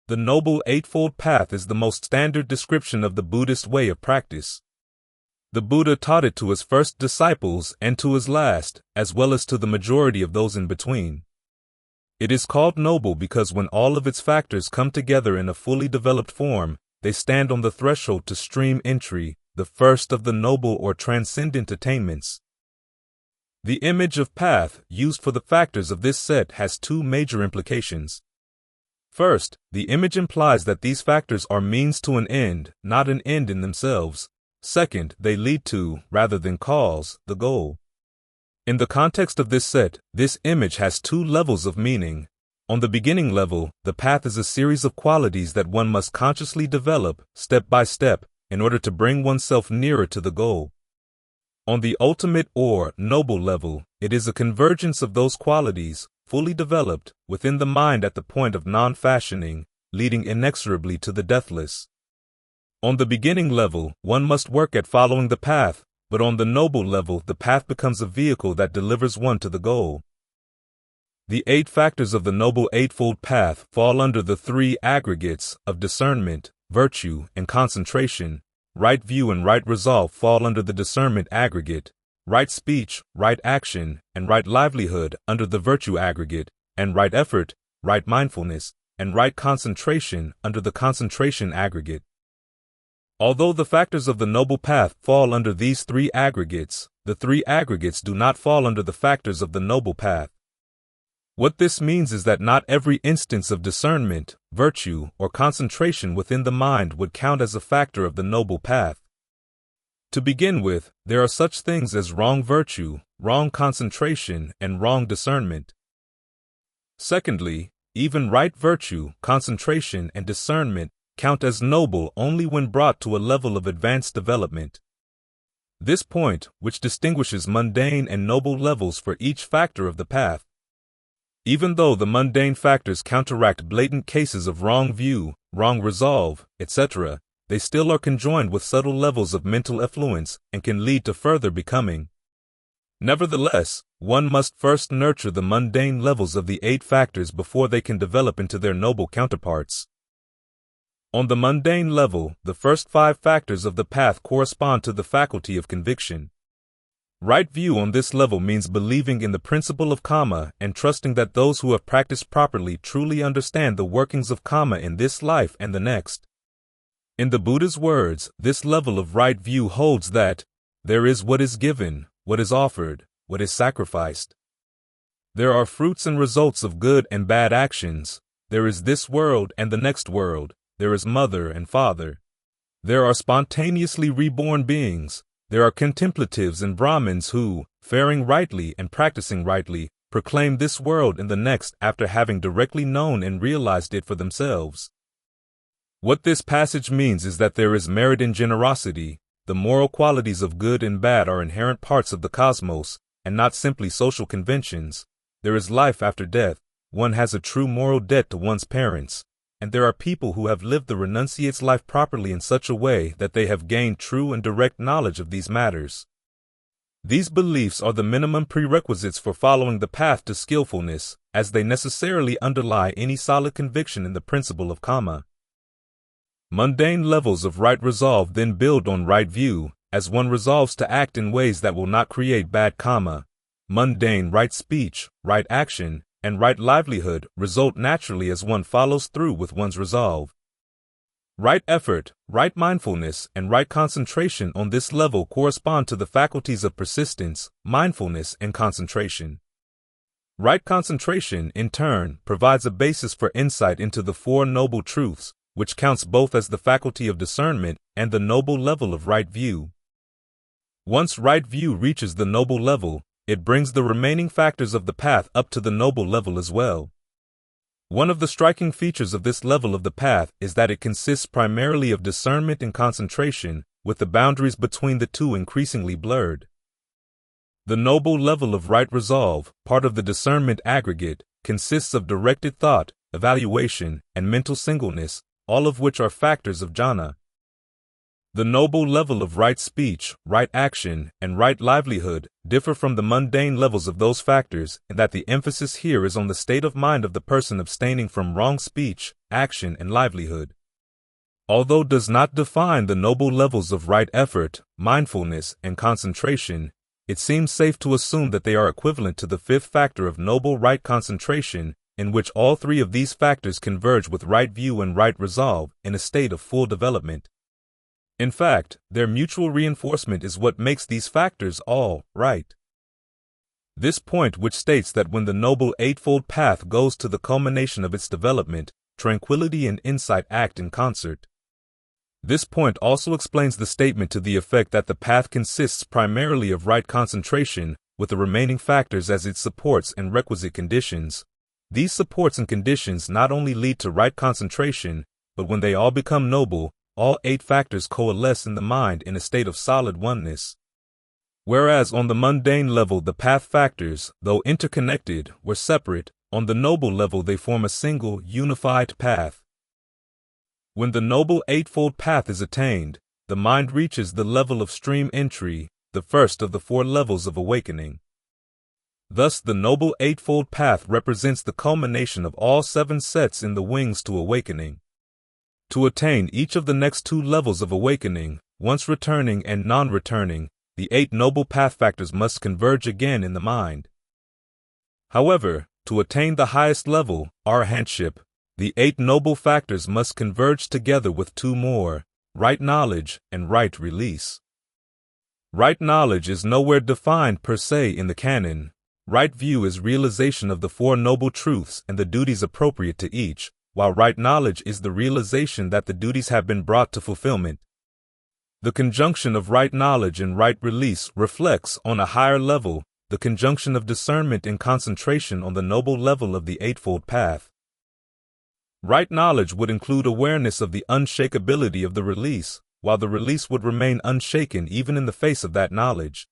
The Noble Eightfold Path is the most standard description of the Buddhist way of practice. The Buddha taught it to his first disciples and to his last, as well as to the majority of those in between. It is called noble because when all of its factors come together in a fully developed form, they stand on the threshold to stream entry, the first of the noble or transcendent attainments. The image of path used for the factors of this set has two major implications. First, the image implies that these factors are means to an end, not an end in themselves. Second, they lead to, rather than cause, the goal. In the context of this set, this image has two levels of meaning. On the beginning level, the path is a series of qualities that one must consciously develop, step by step, in order to bring oneself nearer to the goal. On the ultimate or noble level, it is a convergence of those qualities, fully developed, within the mind at the point of non-fashioning, leading inexorably to the deathless. On the beginning level, one must work at following the path, but on the noble level, the path becomes a vehicle that delivers one to the goal. The 8 factors of the Noble Eightfold Path fall under the 3 aggregates of discernment, virtue, and concentration. Right view and right resolve fall under the discernment aggregate, right speech, right action, and right livelihood under the virtue aggregate, and right effort, right mindfulness, and right concentration under the concentration aggregate. Although the factors of the Noble Path fall under these 3 aggregates, the 3 aggregates do not fall under the factors of the Noble Path. What this means is that not every instance of discernment, virtue, or concentration within the mind would count as a factor of the Noble Path. To begin with, there are such things as wrong virtue, wrong concentration, and wrong discernment. Secondly, even right virtue, concentration, and discernment count as noble only when brought to a level of advanced development. This point, which distinguishes mundane and noble levels for each factor of the path. Even though the mundane factors counteract blatant cases of wrong view, wrong resolve, etc., they still are conjoined with subtle levels of mental effluence and can lead to further becoming. Nevertheless, one must first nurture the mundane levels of the 8 factors before they can develop into their noble counterparts. On the mundane level, the first 5 factors of the path correspond to the faculty of conviction. Right view on this level means believing in the principle of karma and trusting that those who have practiced properly truly understand the workings of karma in this life and the next. In the Buddha's words, this level of right view holds that there is what is given, what is offered, what is sacrificed. There are fruits and results of good and bad actions. There is this world and the next world. There is mother and father. There are spontaneously reborn beings. There are contemplatives and Brahmins who, faring rightly and practicing rightly, proclaim this world and the next after having directly known and realized it for themselves. What this passage means is that there is merit in generosity. The moral qualities of good and bad are inherent parts of the cosmos, and not simply social conventions. There is life after death. One has a true moral debt to one's parents. And there are people who have lived the renunciate's life properly in such a way that they have gained true and direct knowledge of these matters. These beliefs are the minimum prerequisites for following the path to skillfulness, as they necessarily underlie any solid conviction in the principle of karma. Mundane levels of right resolve then build on right view, as one resolves to act in ways that will not create bad karma. Mundane right speech, right action, and right livelihood result naturally as one follows through with one's resolve. Right effort, right mindfulness, and right concentration on this level correspond to the faculties of persistence, mindfulness, and concentration. Right concentration, in turn, provides a basis for insight into the 4 noble truths, which counts both as the faculty of discernment and the noble level of right view. Once right view reaches the noble level, it brings the remaining factors of the path up to the noble level as well. One of the striking features of this level of the path is that it consists primarily of discernment and concentration, with the boundaries between the two increasingly blurred. The noble level of right resolve, part of the discernment aggregate, consists of directed thought, evaluation, and mental singleness, all of which are factors of jhana. The noble level of right speech, right action, and right livelihood differ from the mundane levels of those factors in that the emphasis here is on the state of mind of the person abstaining from wrong speech, action, and livelihood. Although it does not define the noble levels of right effort, mindfulness, and concentration, it seems safe to assume that they are equivalent to the fifth factor of noble right concentration, in which all three of these factors converge with right view and right resolve in a state of full development. In fact, their mutual reinforcement is what makes these factors all right. This point, which states that when the Noble Eightfold Path goes to the culmination of its development, tranquility and insight act in concert. This point also explains the statement to the effect that the path consists primarily of right concentration, with the remaining factors as its supports and requisite conditions. These supports and conditions not only lead to right concentration, but when they all become noble, all 8 factors coalesce in the mind in a state of solid oneness. Whereas on the mundane level the path factors, though interconnected, were separate, on the noble level they form a single, unified path. When the Noble Eightfold Path is attained, the mind reaches the level of stream entry, the first of the 4 levels of awakening. Thus the Noble Eightfold Path represents the culmination of all 7 sets in the wings to awakening. To attain each of the next 2 levels of awakening, once returning and non-returning, the 8 noble path factors must converge again in the mind. However, to attain the highest level, arahantship, the 8 noble factors must converge together with 2 more, right knowledge and right release. Right knowledge is nowhere defined per se in the canon. Right view is realization of the 4 noble truths and the duties appropriate to each, while right knowledge is the realization that the duties have been brought to fulfillment. The conjunction of right knowledge and right release reflects, on a higher level, the conjunction of discernment and concentration on the noble level of the Eightfold Path. Right knowledge would include awareness of the unshakability of the release, while the release would remain unshaken even in the face of that knowledge.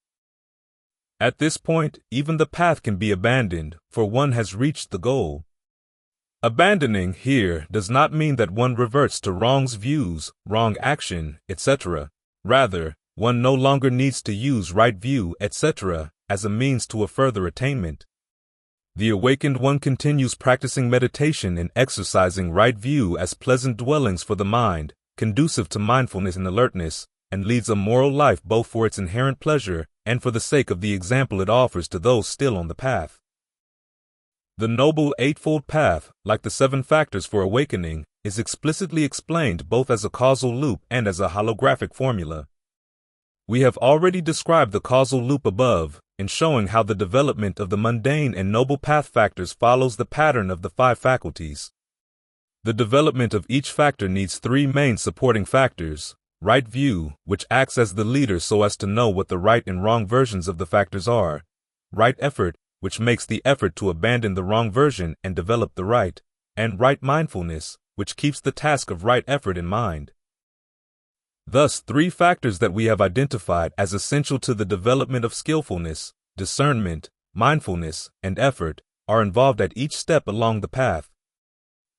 At this point, even the path can be abandoned, for one has reached the goal. Abandoning here does not mean that one reverts to wrong views, wrong action, etc. Rather, one no longer needs to use right view, etc. as a means to a further attainment. The awakened one continues practicing meditation and exercising right view as pleasant dwellings for the mind, conducive to mindfulness and alertness, and leads a moral life both for its inherent pleasure and for the sake of the example it offers to those still on the path. The Noble Eightfold Path, like the 7 factors for awakening, is explicitly explained both as a causal loop and as a holographic formula. We have already described the causal loop above, in showing how the development of the mundane and noble path factors follows the pattern of the 5 faculties. The development of each factor needs 3 main supporting factors: right view, which acts as the leader so as to know what the right and wrong versions of the factors are; right effort, which makes the effort to abandon the wrong version and develop the right; and right mindfulness, which keeps the task of right effort in mind. Thus, 3 factors that we have identified as essential to the development of skillfulness, discernment, mindfulness, and effort, are involved at each step along the path.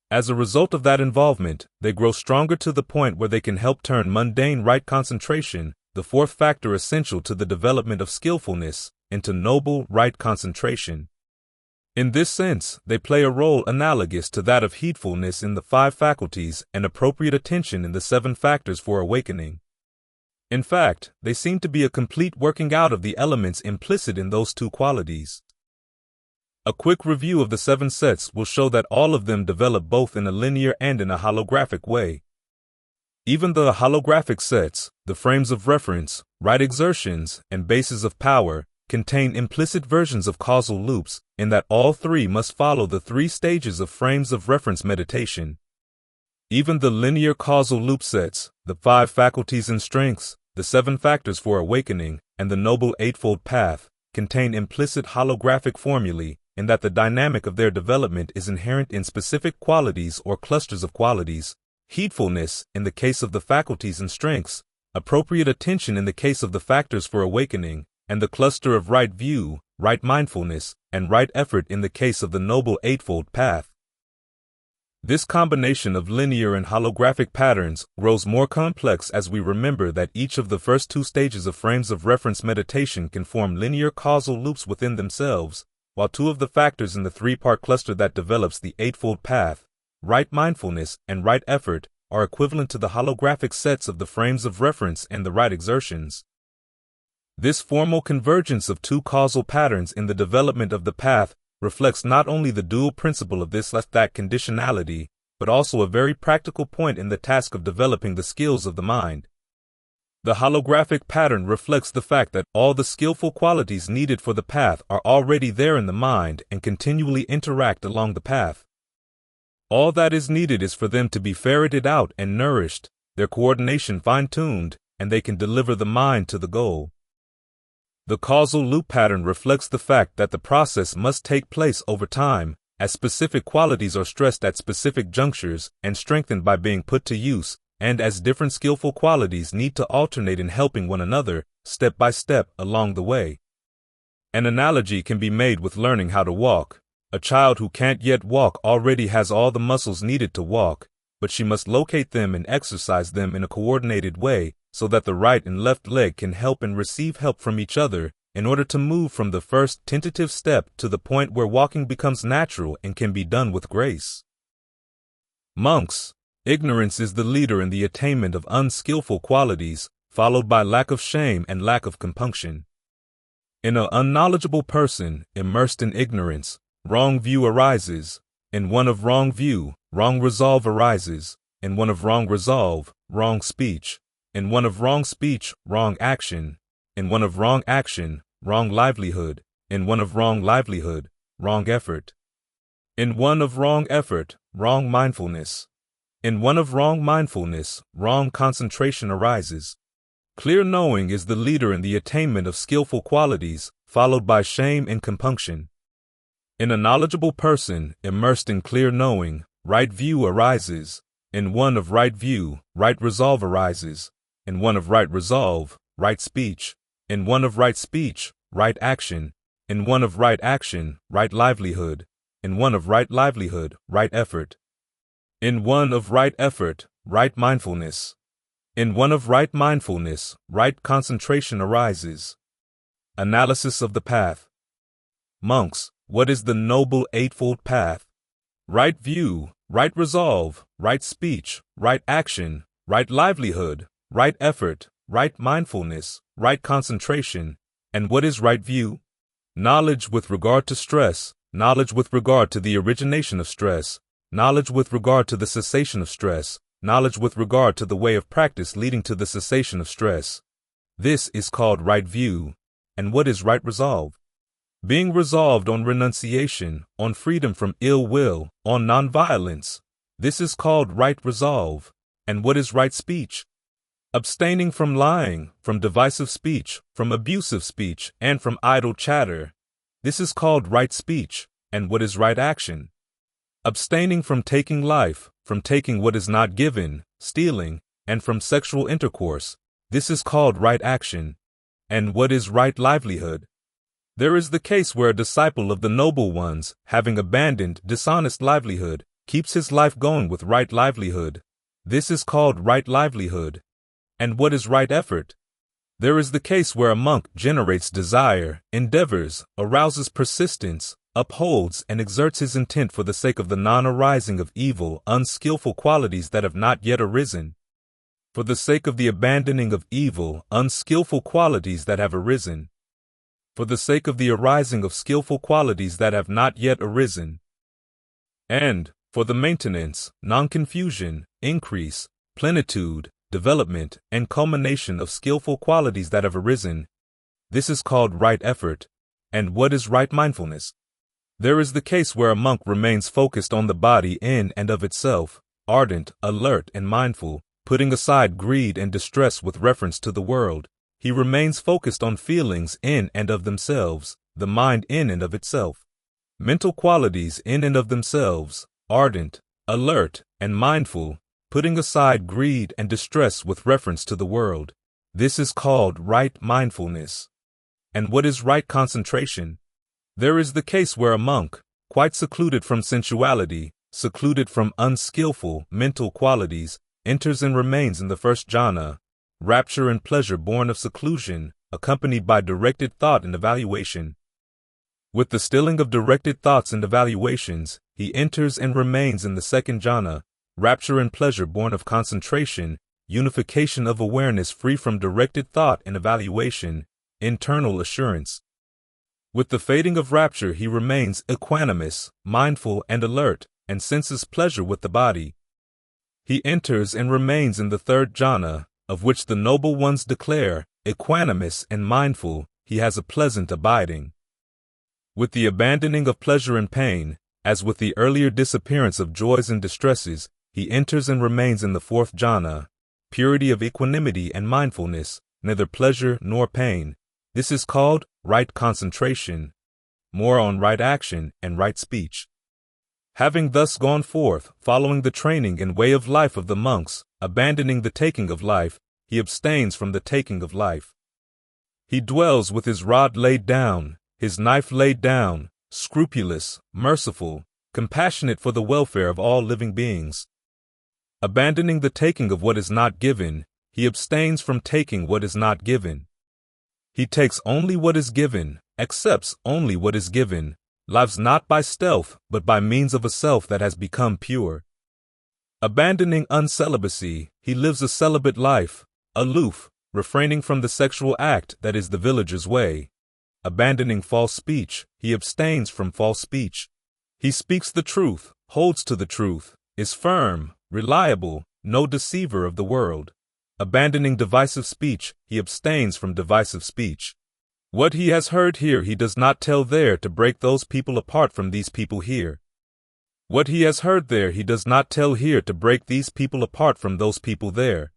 As a result of that involvement, they grow stronger to the point where they can help turn mundane right concentration, the 4th factor essential to the development of skillfulness, into noble right concentration. In this sense, they play a role analogous to that of heedfulness in the 5 faculties and appropriate attention in the 7 factors for awakening. In fact, they seem to be a complete working out of the elements implicit in those 2 qualities. A quick review of the 7 sets will show that all of them develop both in a linear and in a holographic way. Even the holographic sets, the frames of reference, right exertions, and bases of power, contain implicit versions of causal loops, in that all 3 must follow the 3 stages of frames of reference meditation. Even the linear causal loop sets, the 5 faculties and strengths, the 7 factors for awakening, and the Noble Eightfold Path, contain implicit holographic formulae, in that the dynamic of their development is inherent in specific qualities or clusters of qualities: heedfulness in the case of the faculties and strengths, appropriate attention in the case of the factors for awakening, and the cluster of right view, right mindfulness, and right effort in the case of the Noble Eightfold Path. This combination of linear and holographic patterns grows more complex as we remember that each of the first two stages of frames of reference meditation can form linear causal loops within themselves, while two of the factors in the three-part cluster that develops the Eightfold Path, right mindfulness and right effort, are equivalent to the holographic sets of the frames of reference and the right exertions. This formal convergence of two causal patterns in the development of the path reflects not only the dual principle of this-that conditionality, but also a very practical point in the task of developing the skills of the mind. The holographic pattern reflects the fact that all the skillful qualities needed for the path are already there in the mind and continually interact along the path. All that is needed is for them to be ferreted out and nourished, their coordination fine-tuned, and they can deliver the mind to the goal. The causal loop pattern reflects the fact that the process must take place over time, as specific qualities are stressed at specific junctures and strengthened by being put to use, and as different skillful qualities need to alternate in helping one another, step by step, along the way. An analogy can be made with learning how to walk. A child who can't yet walk already has all the muscles needed to walk, but she must locate them and exercise them in a coordinated way, so that the right and left leg can help and receive help from each other in order to move from the first tentative step to the point where walking becomes natural and can be done with grace. Monks, ignorance is the leader in the attainment of unskillful qualities, followed by lack of shame and lack of compunction. In an unknowledgeable person, immersed in ignorance, wrong view arises. In one of wrong view, wrong resolve arises. In one of wrong resolve, wrong speech. In one of wrong speech, wrong action. In one of wrong action, wrong livelihood. In one of wrong livelihood, wrong effort. In one of wrong effort, wrong mindfulness. In one of wrong mindfulness, wrong concentration arises. Clear knowing is the leader in the attainment of skillful qualities, followed by shame and compunction. In a knowledgeable person, immersed in clear knowing, right view arises. In one of right view, right resolve arises. In one of right resolve, right speech. In one of right speech, right action. In one of right action, right livelihood. In one of right livelihood, right effort. In one of right effort, right mindfulness. In one of right mindfulness, right concentration arises. Analysis of the path. Monks, what is the Noble Eightfold Path? Right view, right resolve, right speech, right action, right livelihood, right effort, right mindfulness, right concentration. And what is right view? Knowledge with regard to stress, knowledge with regard to the origination of stress, knowledge with regard to the cessation of stress, knowledge with regard to the way of practice leading to the cessation of stress. This is called right view. And what is right resolve? Being resolved on renunciation, on freedom from ill will, on nonviolence. This is called right resolve. And what is right speech? Abstaining from lying, from divisive speech, from abusive speech, and from idle chatter. This is called right speech. And what is right action? Abstaining from taking life, from taking what is not given, stealing, and from sexual intercourse. This is called right action. And what is right livelihood? There is the case where a disciple of the noble ones, having abandoned dishonest livelihood, keeps his life going with right livelihood. This is called right livelihood. And what is right effort? There is the case where a monk generates desire, endeavors, arouses persistence, upholds and exerts his intent for the sake of the non-arising of evil, unskillful qualities that have not yet arisen. For the sake of the abandoning of evil, unskillful qualities that have arisen. For the sake of the arising of skillful qualities that have not yet arisen. And for the maintenance, non-confusion, increase, plenitude, development, and culmination of skillful qualities that have arisen. This is called right effort. And what is right mindfulness? There is the case where a monk remains focused on the body in and of itself, ardent, alert, and mindful, putting aside greed and distress with reference to the world. He remains focused on feelings in and of themselves, the mind in and of itself. Mental qualities in and of themselves, ardent, alert, and mindful, putting aside greed and distress with reference to the world. This is called right mindfulness. And what is right concentration? There is the case where a monk, quite secluded from sensuality, secluded from unskillful mental qualities, enters and remains in the first jhana, rapture and pleasure born of seclusion, accompanied by directed thought and evaluation. With the stilling of directed thoughts and evaluations, he enters and remains in the second jhana, rapture and pleasure born of concentration, unification of awareness free from directed thought and evaluation, internal assurance. With the fading of rapture he remains equanimous, mindful and alert, and senses pleasure with the body. He enters and remains in the third jhana, of which the noble ones declare, equanimous and mindful, he has a pleasant abiding. With the abandoning of pleasure and pain, as with the earlier disappearance of joys and distresses, he enters and remains in the fourth jhana, purity of equanimity and mindfulness, neither pleasure nor pain. This is called right concentration. More on right action and right speech. Having thus gone forth, following the training and way of life of the monks, abandoning the taking of life, he abstains from the taking of life. He dwells with his rod laid down, his knife laid down, scrupulous, merciful, compassionate for the welfare of all living beings. Abandoning the taking of what is not given, he abstains from taking what is not given. He takes only what is given, accepts only what is given, lives not by stealth but by means of a self that has become pure. Abandoning uncelibacy, he lives a celibate life, aloof, refraining from the sexual act that is the villager's way. Abandoning false speech, he abstains from false speech. He speaks the truth, holds to the truth, is firm, reliable, no deceiver of the world. Abandoning divisive speech, he abstains from divisive speech. What he has heard here he does not tell there to break those people apart from these people here. What he has heard there he does not tell here to break these people apart from those people there.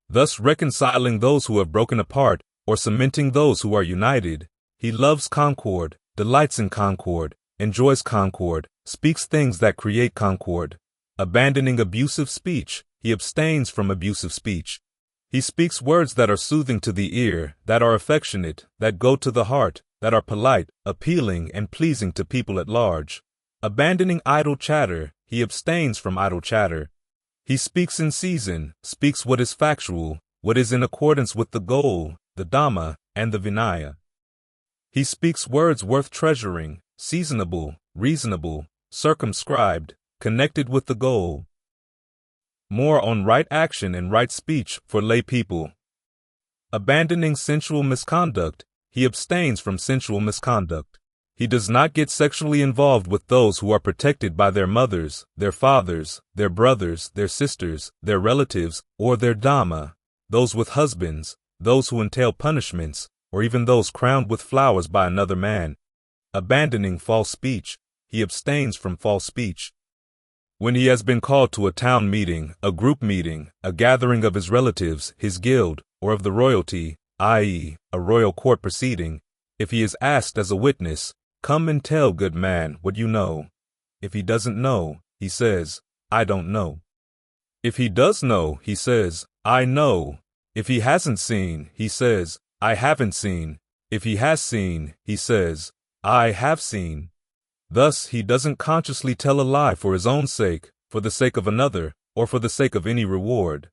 Thus reconciling those who have broken apart, or cementing those who are united, he loves concord, delights in concord, enjoys concord, speaks things that create concord. Abandoning abusive speech, he abstains from abusive speech. He speaks words that are soothing to the ear, that are affectionate, that go to the heart, that are polite, appealing, and pleasing to people at large. Abandoning idle chatter, he abstains from idle chatter. He speaks in season, speaks what is factual, what is in accordance with the goal, the Dhamma, and the Vinaya. He speaks words worth treasuring, seasonable, reasonable, circumscribed, connected with the goal. More on right action and right speech for lay people. Abandoning sensual misconduct, he abstains from sensual misconduct. He does not get sexually involved with those who are protected by their mothers, their fathers, their brothers, their sisters, their relatives, or their Dhamma, those with husbands, those who entail punishments, or even those crowned with flowers by another man. Abandoning false speech, he abstains from false speech. When he has been called to a town meeting, a group meeting, a gathering of his relatives, his guild, or of the royalty, i.e., a royal court proceeding, if he is asked as a witness, "Come and tell, good man, what you know." If he doesn't know, he says, "I don't know." If he does know, he says, "I know." If he hasn't seen, he says, "I haven't seen." If he has seen, he says, "I have seen." Thus, he doesn't consciously tell a lie for his own sake, for the sake of another, or for the sake of any reward.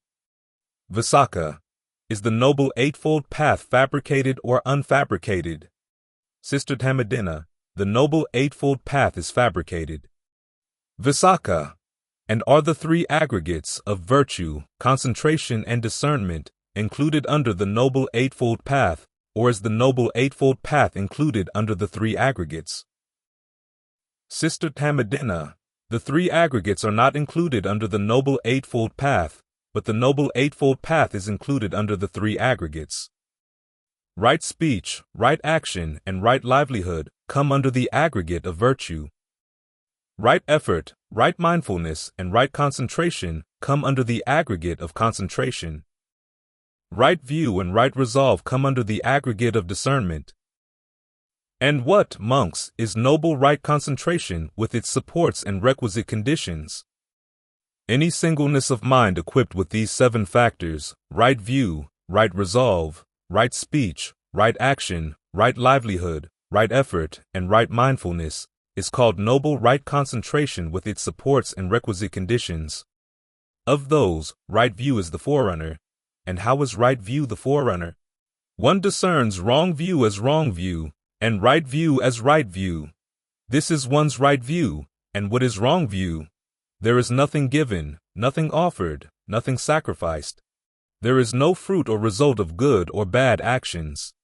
Visakha. Is the Noble Eightfold Path fabricated or unfabricated? Sister Tamadina, the Noble Eightfold Path is fabricated. Visakha. And are the three aggregates of virtue, concentration, and discernment included under the Noble Eightfold Path, or is the Noble Eightfold Path included under the three aggregates? Sister Tamadina, the three aggregates are not included under the Noble Eightfold Path, but the Noble Eightfold Path is included under the three aggregates. Right speech, right action, and right livelihood come under the aggregate of virtue. Right effort, right mindfulness, and right concentration come under the aggregate of concentration. Right view and right resolve come under the aggregate of discernment. And what, monks, is noble right concentration with its supports and requisite conditions? Any singleness of mind equipped with these 7 factors, right view, right resolve, right speech, right action, right livelihood, right effort, and right mindfulness, is called noble right concentration with its supports and requisite conditions. Of those, right view is the forerunner. And how is right view the forerunner? One discerns wrong view as wrong view, and right view as right view. This is one's right view, and what is wrong view? There is nothing given, nothing offered, nothing sacrificed. There is no fruit or result of good or bad actions.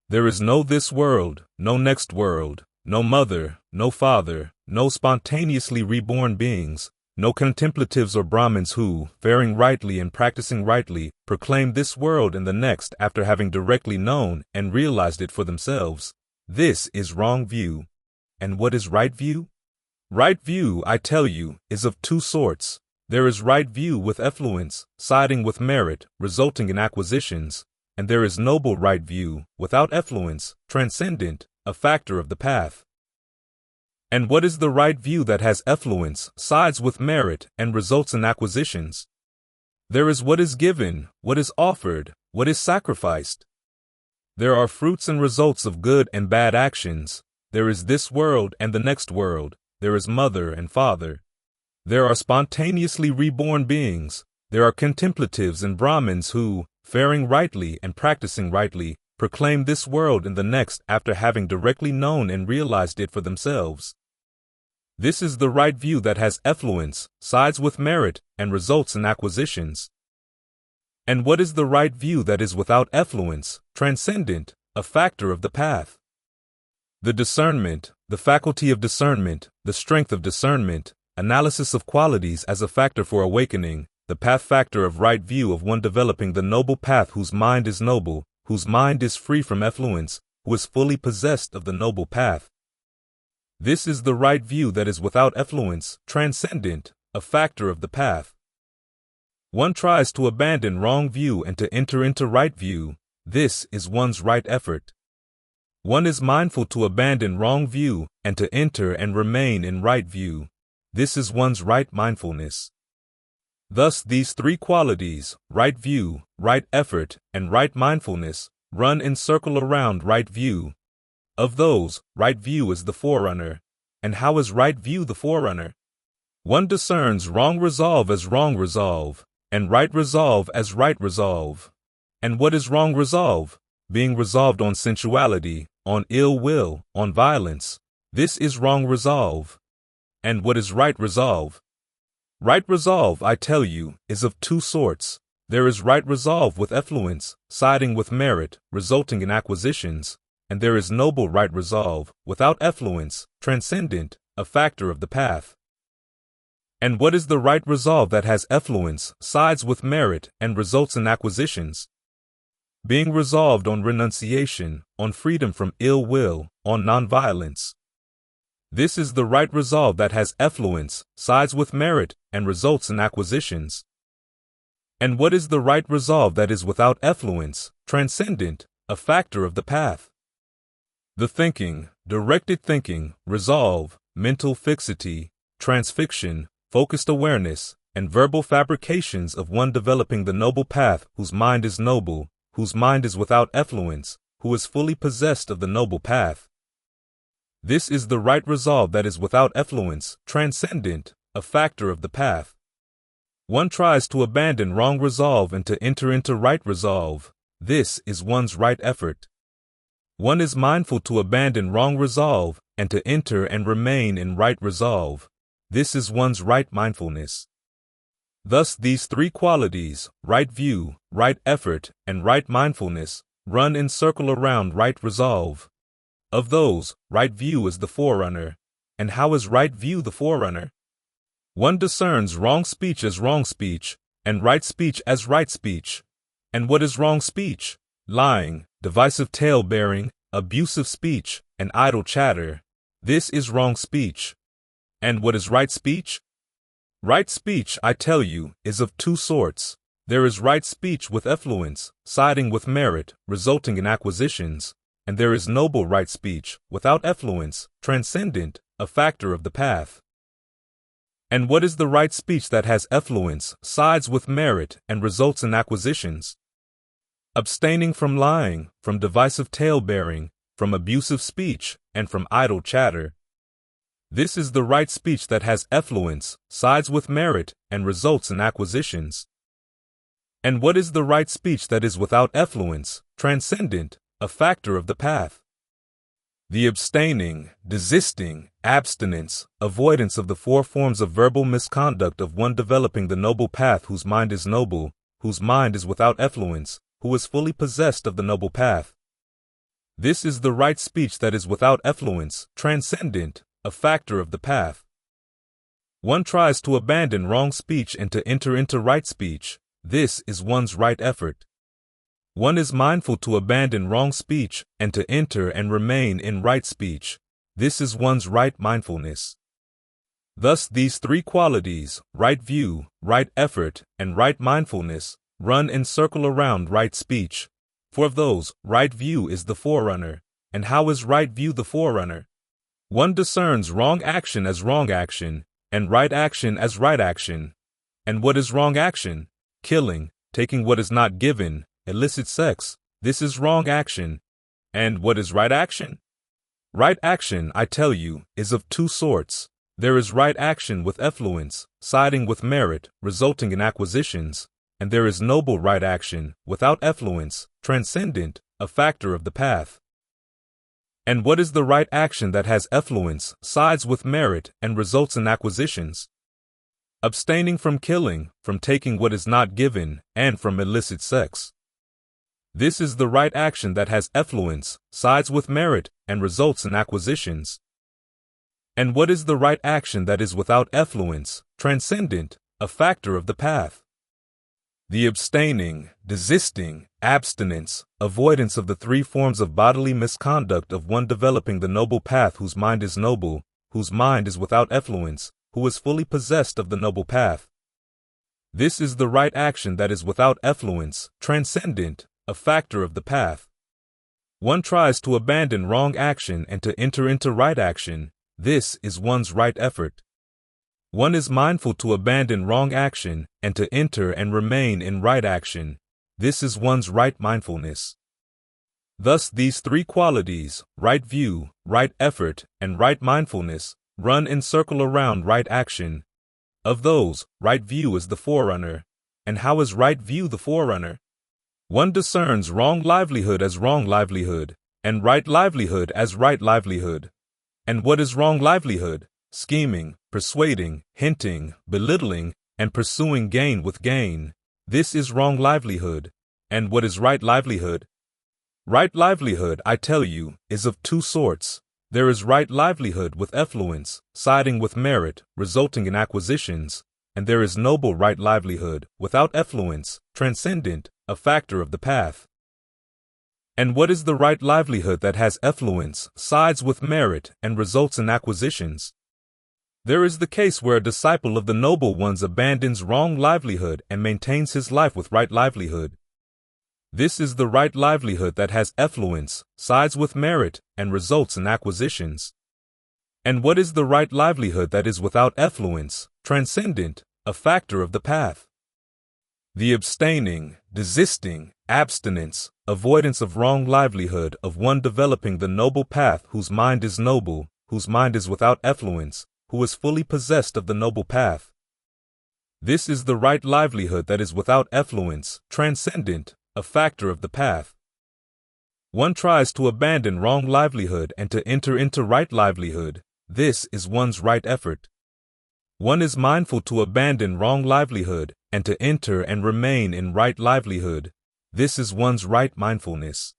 There is no this world, no next world, no mother, no father, no spontaneously reborn beings, no contemplatives or Brahmins who, faring rightly and practicing rightly, proclaim this world and the next after having directly known and realized it for themselves. This is wrong view. And what is right view? Right view, I tell you, is of two sorts. There is right view with effluence, siding with merit, resulting in acquisitions, and there is noble right view, without effluence, transcendent, a factor of the path. And what is the right view that has effluence, sides with merit, and results in acquisitions? There is what is given, what is offered, what is sacrificed. There are fruits and results of good and bad actions. There is this world and the next world. There is mother and father. There are spontaneously reborn beings. There are contemplatives and Brahmins who, faring rightly and practicing rightly, proclaim this world and the next after having directly known and realized it for themselves. This is the right view that has effluence, sides with merit, and results in acquisitions. And what is the right view that is without effluence, transcendent, a factor of the path? The discernment, the faculty of discernment, the strength of discernment, analysis of qualities as a factor for awakening, the path factor of right view of one developing the noble path whose mind is noble, whose mind is free from effluence, who is fully possessed of the noble path. This is the right view that is without effluence, transcendent, a factor of the path. One tries to abandon wrong view and to enter into right view. This is one's right effort. One is mindful to abandon wrong view and to enter and remain in right view. This is one's right mindfulness. Thus these three qualities, right view, right effort, and right mindfulness, run in circle around right view. Of those, right view is the forerunner. And how is right view the forerunner? One discerns wrong resolve as wrong resolve, and right resolve as right resolve. And what is wrong resolve? Being resolved on sensuality, on ill will, on violence. This is wrong resolve. And what is right resolve? Right resolve, I tell you, is of two sorts. There is right resolve with effluence, siding with merit, resulting in acquisitions, and there is noble right resolve, without effluence, transcendent, a factor of the path. And what is the right resolve that has effluence, sides with merit, and results in acquisitions? Being resolved on renunciation, on freedom from ill will, on nonviolence. This is the right resolve that has effluence, sides with merit, and results in acquisitions. And what is the right resolve that is without effluence, transcendent, a factor of the path? The thinking, directed thinking, resolve, mental fixity, transfixion, focused awareness, and verbal fabrications of one developing the noble path whose mind is noble, whose mind is without effluence, who is fully possessed of the noble path. This is the right resolve that is without effluence, transcendent, a factor of the path. One tries to abandon wrong resolve and to enter into right resolve. This is one's right effort. One is mindful to abandon wrong resolve and to enter and remain in right resolve. This is one's right mindfulness. Thus these three qualities, right view, right effort, and right mindfulness, run in circle around right resolve. Of those, right view is the forerunner. And how is right view the forerunner? One discerns wrong speech as wrong speech, and right speech as right speech. And what is wrong speech? Lying, divisive tale-bearing, abusive speech, and idle chatter. This is wrong speech. And what is right speech? Right speech, I tell you, is of two sorts. There is right speech with effluence, siding with merit, resulting in acquisitions, and there is noble right speech, without effluence, transcendent, a factor of the path. And what is the right speech that has effluence, sides with merit, and results in acquisitions? Abstaining from lying, from divisive tale-bearing, from abusive speech, and from idle chatter. This is the right speech that has effluence, sides with merit, and results in acquisitions. And what is the right speech that is without effluence, transcendent, a factor of the path? The abstaining, desisting, abstinence, avoidance of the four forms of verbal misconduct of one developing the noble path whose mind is noble, whose mind is without effluence, who is fully possessed of the noble path. This is the right speech that is without effluence, transcendent, a factor of the path. One tries to abandon wrong speech and to enter into right speech. This is one's right effort. One is mindful to abandon wrong speech and to enter and remain in right speech. This is one's right mindfulness. Thus these three qualities, right view, right effort, and right mindfulness, run and circle around right speech. For of those, right view is the forerunner. And how is right view the forerunner? One discerns wrong action as wrong action, and right action as right action. And what is wrong action? Killing, taking what is not given, illicit sex, this is wrong action. And what is right action? Right action, I tell you, is of two sorts. There is right action with effluence, siding with merit, resulting in acquisitions, and there is noble right action, without effluence, transcendent, a factor of the path. And what is the right action that has effluence, sides with merit, and results in acquisitions? Abstaining from killing, from taking what is not given, and from illicit sex. This is the right action that has effluence, sides with merit, and results in acquisitions. And what is the right action that is without effluence, transcendent, a factor of the path? The abstaining, desisting, abstinence, avoidance of the three forms of bodily misconduct of one developing the noble path whose mind is noble, whose mind is without effluence, who is fully possessed of the noble path. This is the right action that is without effluence, transcendent, a factor of the path. One tries to abandon wrong action and to enter into right action. This is one's right effort. One is mindful to abandon wrong action and to enter and remain in right action. This is one's right mindfulness. Thus these three qualities, right view, right effort, and right mindfulness, run and circle around right action. Of those, right view is the forerunner. And how is right view the forerunner? One discerns wrong livelihood as wrong livelihood, and right livelihood as right livelihood. And what is wrong livelihood? Scheming, persuading, hinting, belittling, and pursuing gain with gain. This is wrong livelihood. And what is right livelihood? Right livelihood, I tell you, is of two sorts. There is right livelihood with effluence, siding with merit, resulting in acquisitions, and there is noble right livelihood, without effluence, transcendent, a factor of the path. And what is the right livelihood that has effluence, sides with merit, and results in acquisitions? There is the case where a disciple of the noble ones abandons wrong livelihood and maintains his life with right livelihood. This is the right livelihood that has effluence, sides with merit, and results in acquisitions. And what is the right livelihood that is without effluence, transcendent, a factor of the path? The abstaining, desisting, abstinence, avoidance of wrong livelihood of one developing the noble path whose mind is noble, whose mind is without effluence, who is fully possessed of the noble path. This is the right livelihood that is without effluence, transcendent, a factor of the path. One tries to abandon wrong livelihood and to enter into right livelihood. This is one's right effort. One is mindful to abandon wrong livelihood and to enter and remain in right livelihood. This is one's right mindfulness.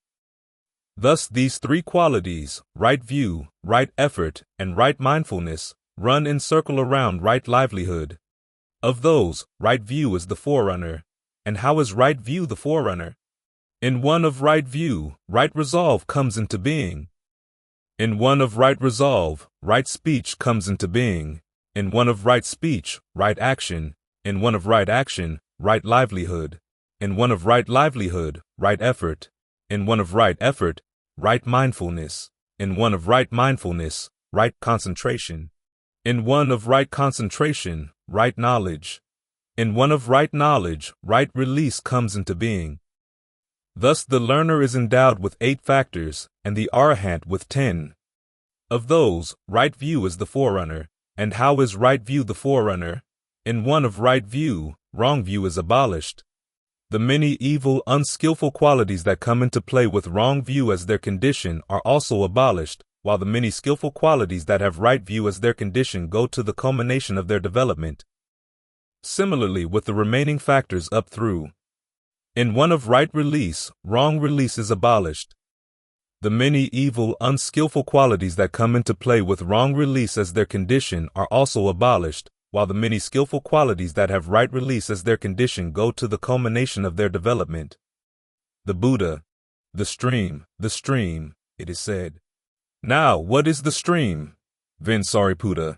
Thus these three qualities, right view, right effort, and right mindfulness, run and circle around right livelihood. Of those, right view is the forerunner. And how is right view the forerunner? In one of right view, right resolve comes into being. In one of right resolve, right speech comes into being. In one of right speech, right action. In one of right action, right livelihood. In one of right livelihood, right effort. In one of right effort, right mindfulness. In one of right mindfulness, right concentration. In one of right concentration, right knowledge. In one of right knowledge, right release comes into being. Thus the learner is endowed with 8 factors, and the arahant with 10. Of those, right view is the forerunner. And how is right view the forerunner? In one of right view, wrong view is abolished. The many evil, unskillful qualities that come into play with wrong view as their condition are also abolished, while the many skillful qualities that have right view as their condition go to the culmination of their development. Similarly with the remaining factors up through. In one of right release, wrong release is abolished. The many evil, unskillful qualities that come into play with wrong release as their condition are also abolished, while the many skillful qualities that have right release as their condition go to the culmination of their development. The Buddha, the stream, it is said. Now, what is the stream? Ṭhānissaro.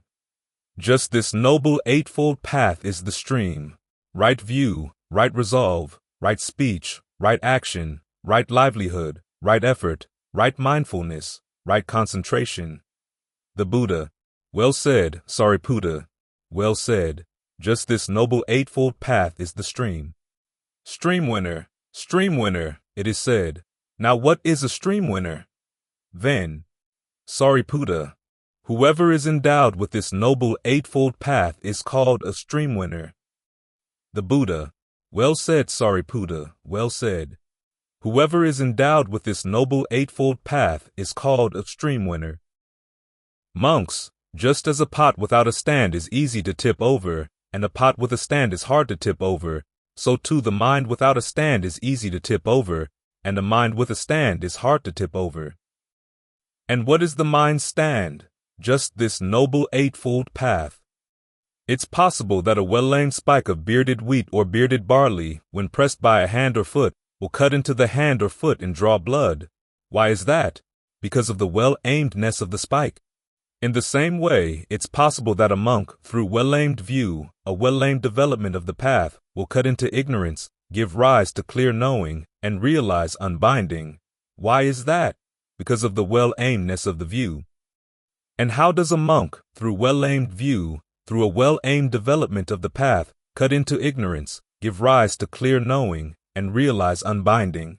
Just this Noble Eightfold Path is the stream. Right view, right resolve, right speech, right action, right livelihood, right effort, right mindfulness, right concentration. The Buddha. Well said, Sariputta. Well said. Just this Noble Eightfold Path is the stream. Stream winner, it is said. Now what is a stream winner? Then, Sariputta. Whoever is endowed with this Noble Eightfold Path is called a stream winner. The Buddha. Well said, Sariputta, well said. Whoever is endowed with this Noble Eightfold Path is called a stream winner. Monks, just as a pot without a stand is easy to tip over, and a pot with a stand is hard to tip over, so too the mind without a stand is easy to tip over, and a mind with a stand is hard to tip over. And what is the mind's stand? Just this Noble Eightfold Path. It's possible that a well-lamed spike of bearded wheat or bearded barley, when pressed by a hand or foot, will cut into the hand or foot and draw blood. Why is that? Because of the well-aimedness of the spike. In the same way, it's possible that a monk, through well-aimed view, a well-aimed development of the path, will cut into ignorance, give rise to clear knowing, and realize unbinding. Why is that? Because of the well-aimedness of the view. And how does a monk, through well-aimed view, through a well-aimed development of the path, cut into ignorance, give rise to clear knowing, and realize unbinding?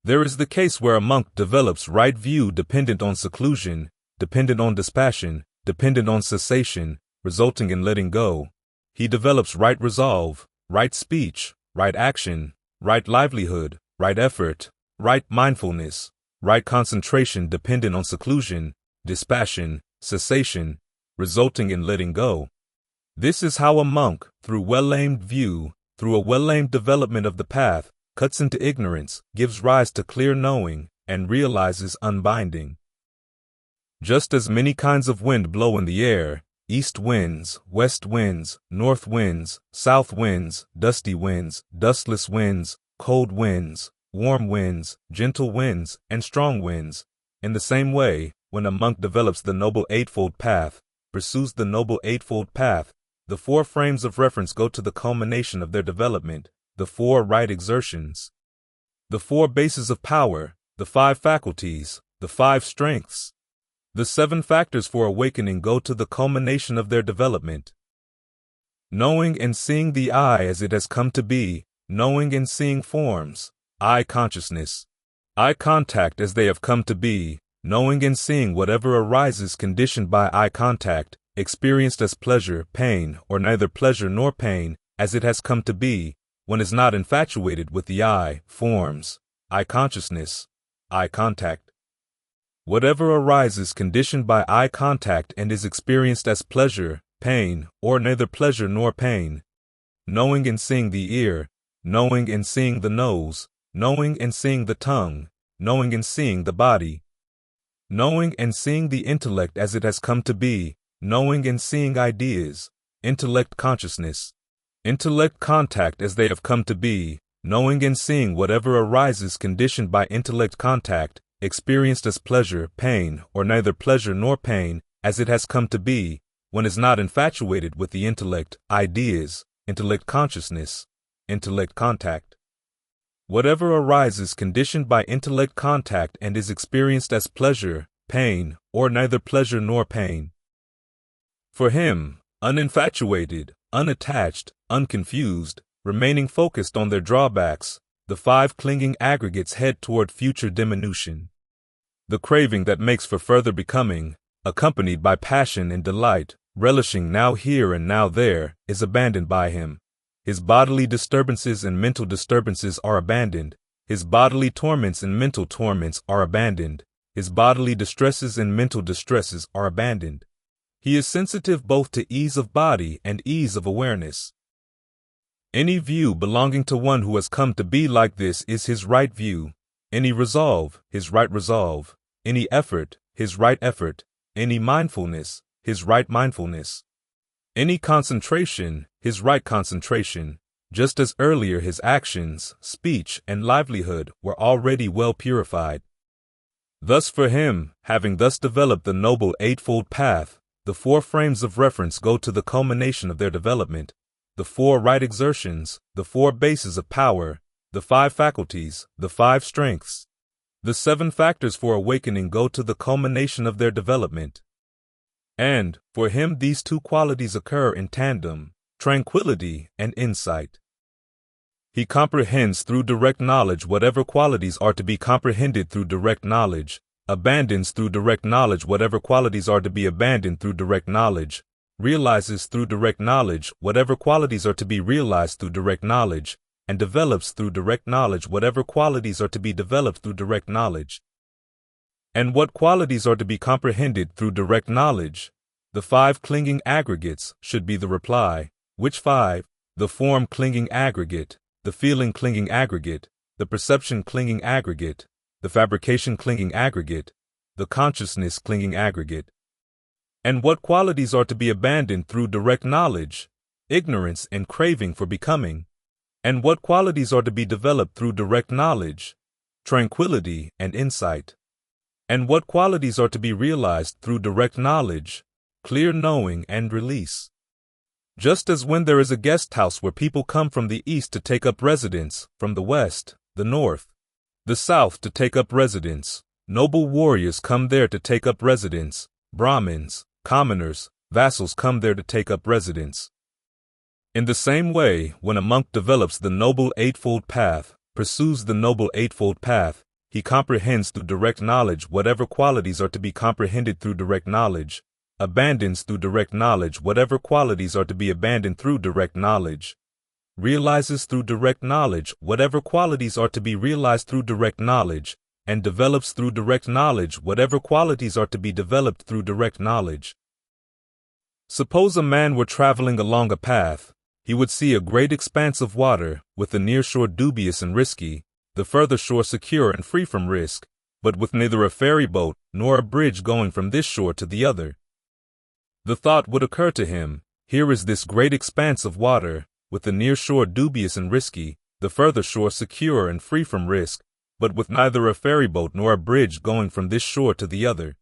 There is the case where a monk develops right view dependent on seclusion, dependent on dispassion, dependent on cessation, resulting in letting go. He develops right resolve, right speech, right action, right livelihood, right effort, right mindfulness, right concentration dependent on seclusion, dispassion, cessation, resulting in letting go. This is how a monk, through well-aimed view, through a well-aimed development of the path, cuts into ignorance, gives rise to clear knowing, and realizes unbinding. Just as many kinds of wind blow in the air, east winds, west winds, north winds, south winds, dusty winds, dustless winds, cold winds, warm winds, gentle winds, and strong winds. In the same way, when a monk develops the Noble Eightfold Path, pursues the Noble Eightfold Path, the four frames of reference go to the culmination of their development, the four right exertions, the four bases of power, the five faculties, the five strengths. The seven factors for awakening go to the culmination of their development. Knowing and seeing the I as it has come to be, knowing and seeing forms, I consciousness, eye contact as they have come to be, knowing and seeing whatever arises conditioned by eye contact, experienced as pleasure, pain, or neither pleasure nor pain, as it has come to be, one is not infatuated with the I, forms, eye consciousness, eye contact. Whatever arises conditioned by eye contact and is experienced as pleasure, pain, or neither pleasure nor pain. Knowing and seeing the ear, knowing and seeing the nose, knowing and seeing the tongue, knowing and seeing the body. Knowing and seeing the intellect as it has come to be, knowing and seeing ideas, intellect consciousness. Intellect contact as they have come to be, knowing and seeing whatever arises conditioned by intellect contact, experienced as pleasure, pain, or neither pleasure nor pain, as it has come to be, one is not infatuated with the intellect, ideas, intellect consciousness, intellect contact. Whatever arises conditioned by intellect contact and is experienced as pleasure, pain, or neither pleasure nor pain. For him, uninfatuated, unattached, unconfused, remaining focused on their drawbacks, the five clinging aggregates head toward future diminution. The craving that makes for further becoming, accompanied by passion and delight, relishing now here and now there, is abandoned by him. His bodily disturbances and mental disturbances are abandoned. His bodily torments and mental torments are abandoned. His bodily distresses and mental distresses are abandoned. He is sensitive both to ease of body and ease of awareness. Any view belonging to one who has come to be like this is his right view. Any resolve, his right resolve. Any effort, his right effort. Any mindfulness, his right mindfulness. Any concentration, his right concentration, just as earlier his actions, speech, and livelihood were already well purified. Thus for him, having thus developed the Noble Eightfold Path, the 4 frames of reference go to the culmination of their development, the 4 right exertions, the 4 bases of power, the 5 faculties, the 5 strengths. The 7 factors for awakening go to the culmination of their development. And, for him these 2 qualities occur in tandem, tranquility and insight. He comprehends through direct knowledge whatever qualities are to be comprehended through direct knowledge, abandons through direct knowledge whatever qualities are to be abandoned through direct knowledge, realizes through direct knowledge whatever qualities are to be realized through direct knowledge, and develops through direct knowledge whatever qualities are to be developed through direct knowledge. And what qualities are to be comprehended through direct knowledge? The 5 clinging aggregates should be the reply. Which 5? The form clinging aggregate, the feeling clinging aggregate, the perception clinging aggregate, the fabrication clinging aggregate, the consciousness clinging aggregate. And what qualities are to be abandoned through direct knowledge? Ignorance and craving for becoming. And what qualities are to be developed through direct knowledge? Tranquility and insight. And what qualities are to be realized through direct knowledge? Clear knowing and release. Just as when there is a guest house where people come from the east to take up residence, from the west, the north, the south to take up residence, noble warriors come there to take up residence, Brahmins, commoners, vassals come there to take up residence. In the same way, when a monk develops the Noble Eightfold Path, pursues the Noble Eightfold Path, he comprehends through direct knowledge whatever qualities are to be comprehended through direct knowledge, abandons through direct knowledge whatever qualities are to be abandoned through direct knowledge, realizes through direct knowledge whatever qualities are to be realized through direct knowledge, and develops through direct knowledge whatever qualities are to be developed through direct knowledge. Suppose a man were traveling along a path. He would see a great expanse of water, with the near shore dubious and risky, the further shore secure and free from risk, but with neither a ferry boat nor a bridge going from this shore to the other. The thought would occur to him, here is this great expanse of water, with the near shore dubious and risky, the further shore secure and free from risk, but with neither a ferry boat nor a bridge going from this shore to the other.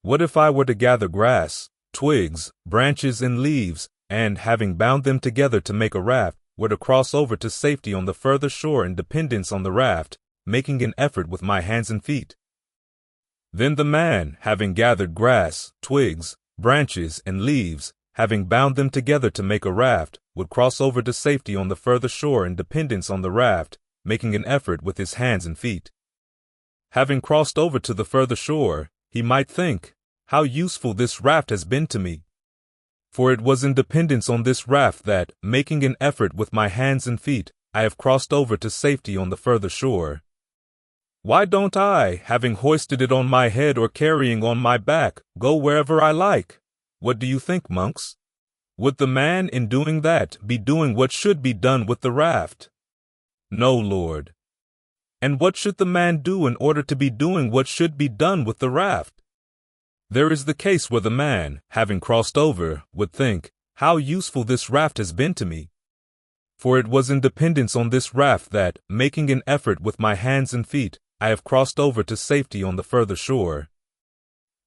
What if I were to gather grass, twigs, branches, and leaves, and, having bound them together to make a raft, were to cross over to safety on the further shore in dependence on the raft, making an effort with my hands and feet? Then the man, having gathered grass, twigs, branches, and leaves, having bound them together to make a raft, would cross over to safety on the further shore in dependence on the raft, making an effort with his hands and feet. Having crossed over to the further shore, he might think, how useful this raft has been to me. For it was in dependence on this raft that, making an effort with my hands and feet, I have crossed over to safety on the further shore. Why don't I, having hoisted it on my head or carrying on my back, go wherever I like? What do you think, monks? Would the man, in doing that, be doing what should be done with the raft? No, Lord. And what should the man do in order to be doing what should be done with the raft? There is the case where the man, having crossed over, would think, how useful this raft has been to me. For it was in dependence on this raft that, making an effort with my hands and feet, I have crossed over to safety on the further shore.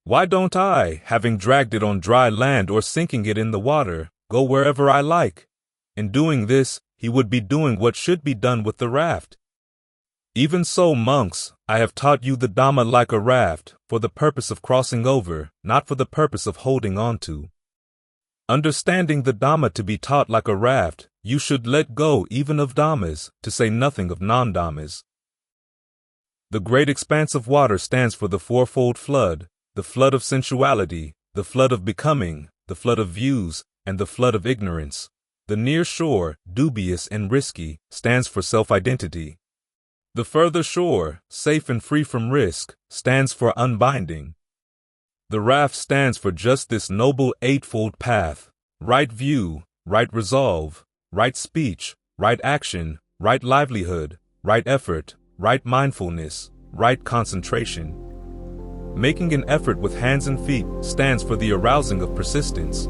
Why don't I, having dragged it on dry land or sinking it in the water, go wherever I like? In doing this, he would be doing what should be done with the raft. Even so, monks, I have taught you the Dhamma like a raft, for the purpose of crossing over, not for the purpose of holding on to. Understanding the Dhamma to be taught like a raft, you should let go even of Dhammas, to say nothing of non-Dhammas. The great expanse of water stands for the fourfold flood, the flood of sensuality, the flood of becoming, the flood of views, and the flood of ignorance. The near shore, dubious and risky, stands for self-identity. The further shore, safe and free from risk, stands for unbinding. The raft stands for just this Noble Eightfold Path: right view, right resolve, right speech, right action, right livelihood, right effort, right mindfulness, right concentration. Making an effort with hands and feet stands for the arousing of persistence.